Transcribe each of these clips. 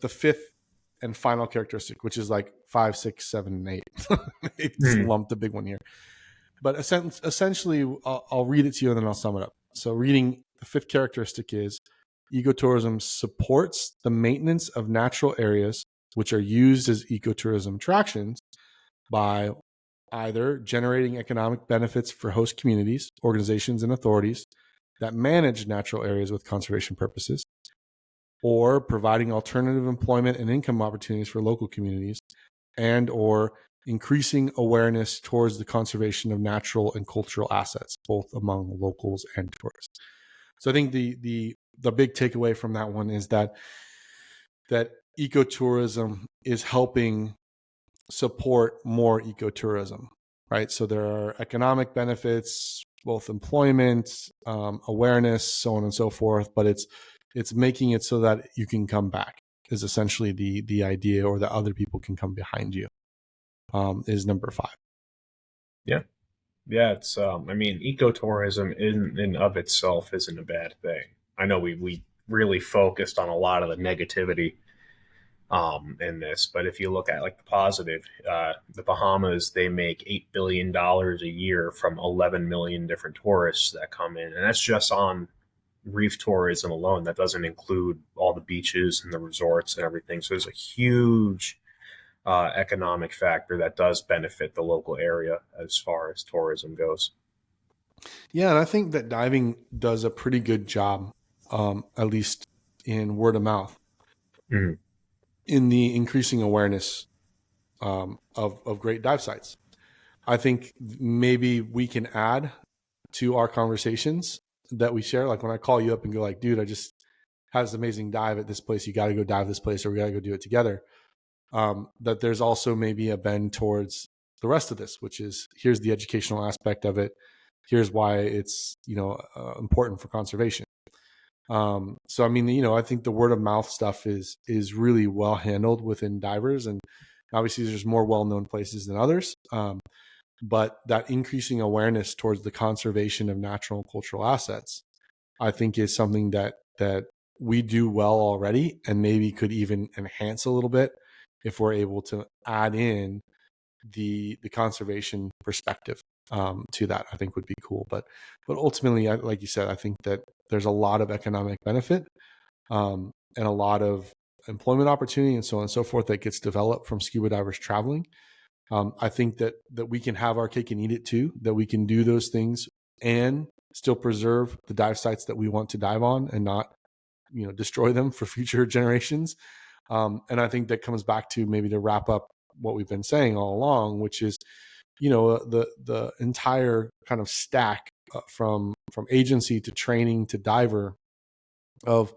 the fifth and final characteristic, which is like 5, 6, 7, and 8. They just lumped the big one here. But essentially, I'll read it to you and then I'll sum it up. So reading the fifth characteristic is ecotourism supports the maintenance of natural areas which are used as ecotourism attractions by either generating economic benefits for host communities, organizations, and authorities that manage natural areas with conservation purposes, or providing alternative employment and income opportunities for local communities, and or increasing awareness towards the conservation of natural and cultural assets, both among locals and tourists. So I think the big takeaway from that one is that ecotourism is helping support more ecotourism, right? So there are economic benefits, both employment, awareness, so on and so forth, but it's making it so that you can come back is essentially the idea, or that other people can come behind you, is number 5. Yeah. Yeah, it's I mean, ecotourism in and of itself isn't a bad thing. I know we really focused on a lot of the negativity in this, but if you look at like the positive, the Bahamas, they make $8 billion a year from 11 million different tourists that come in, and that's just on reef tourism alone. That doesn't include all the beaches and the resorts and everything. So there's a huge economic factor that does benefit the local area as far as tourism goes. Yeah, and I think that diving does a pretty good job, at least in word of mouth, in the increasing awareness of great dive sites. I think maybe we can add to our conversations that we share. Like when I call you up and go like, dude, I just had this amazing dive at this place. You got to go dive this place, or we got to go do it together. That there's also maybe a bend towards the rest of this, which is here's the educational aspect of it. Here's why it's, important for conservation. So, I mean, I think the word of mouth stuff is really well handled within divers, and obviously there's more well-known places than others. But that increasing awareness towards the conservation of natural and cultural assets, I think, is something that we do well already, and maybe could even enhance a little bit if we're able to add in the conservation perspective to that. I think would be cool. But ultimately, like you said, I think that there's a lot of economic benefit and a lot of employment opportunity and so on and so forth that gets developed from scuba divers traveling. I think that we can have our cake and eat it too, that we can do those things and still preserve the dive sites that we want to dive on and not, destroy them for future generations. And I think that comes back to, maybe to wrap up what we've been saying all along, which is, the entire kind of stack from agency to training to diver of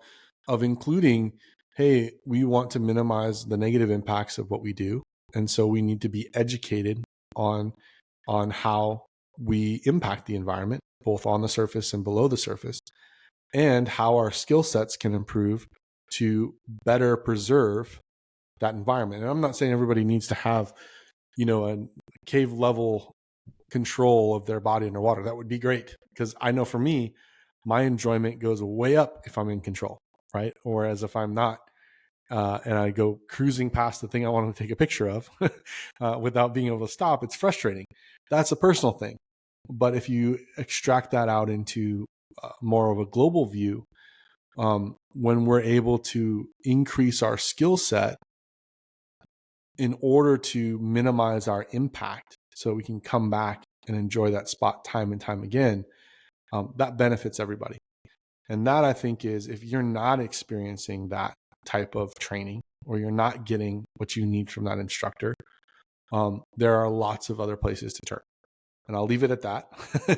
including, hey, we want to minimize the negative impacts of what we do. And so we need to be educated on how we impact the environment, both on the surface and below the surface, and how our skill sets can improve to better preserve that environment. And I'm not saying everybody needs to have, a cave level control of their body underwater. That would be great, because I know for me, my enjoyment goes way up if I'm in control, right? Whereas if I'm not, and I go cruising past the thing I want to take a picture of without being able to stop, it's frustrating. That's a personal thing. But if you extract that out into more of a global view, when we're able to increase our skill set in order to minimize our impact so we can come back and enjoy that spot time and time again, that benefits everybody. And that, I think, is, if you're not experiencing that type of training, or you're not getting what you need from that instructor, there are lots of other places to turn. And I'll leave it at that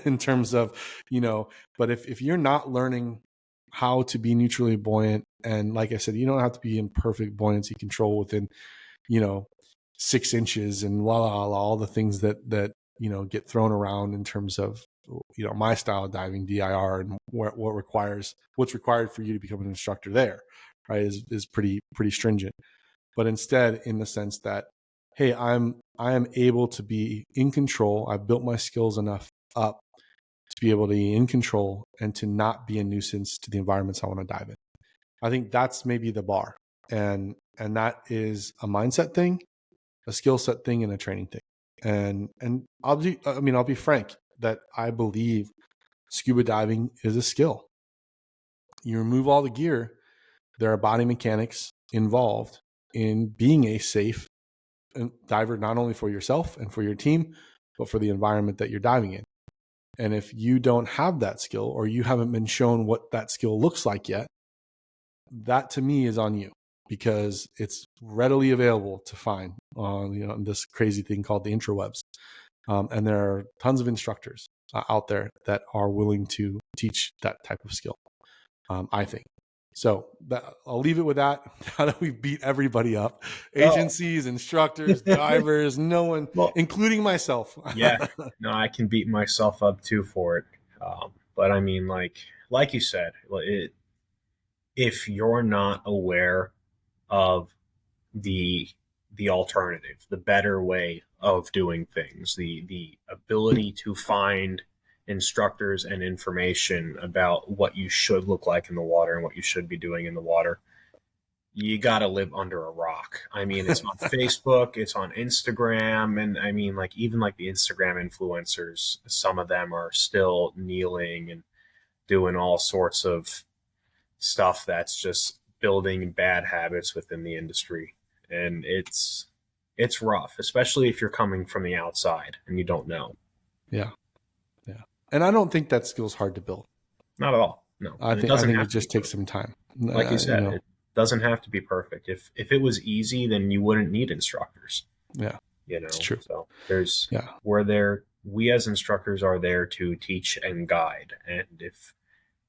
in terms of, but if you're not learning how to be neutrally buoyant, and like I said, you don't have to be in perfect buoyancy control within, 6 inches and all the things that get thrown around in terms of, my style of diving, DIR, and what's required for you to become an instructor there, right, is pretty stringent. But instead, in the sense that, hey, I am able to be in control. I've built my skills enough up to be able to be in control and to not be a nuisance to the environments I want to dive in. I think that's maybe the bar. And that is a mindset thing, a skill set thing, and a training thing. And I'll be frank that I believe scuba diving is a skill. You remove all the gear, there are body mechanics involved in being a safe diver, not only for yourself and for your team, but for the environment that you're diving in. And if you don't have that skill, or you haven't been shown what that skill looks like yet, that to me is on you, because it's readily available to find on this crazy thing called the interwebs. And there are tons of instructors out there that are willing to teach that type of skill, I think. So I'll leave it with that. Now that we've beat everybody up, agencies, instructors, divers, no one, including myself. Yeah, no, I can beat myself up too for it. But I mean, like you said, if you're not aware of the alternative, the better way of doing things, the ability to find instructors and information about what you should look like in the water and what you should be doing in the water, you got to live under a rock. I mean, it's on Facebook, it's on Instagram, and I mean, even the Instagram influencers, some of them are still kneeling and doing all sorts of stuff that's just building bad habits within the industry. And it's rough, especially if you're coming from the outside and you don't know. Yeah. And I don't think that skill's hard to build. Not at all. No. I think it just takes some time. Like you said, it doesn't have to be perfect. If it was easy, then you wouldn't need instructors. Yeah. It's true. So we as instructors are there to teach and guide. And if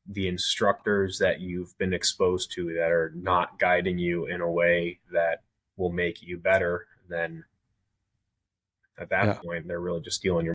the instructors that you've been exposed to that are not guiding you in a way that will make you better, then at that point, they're really just stealing your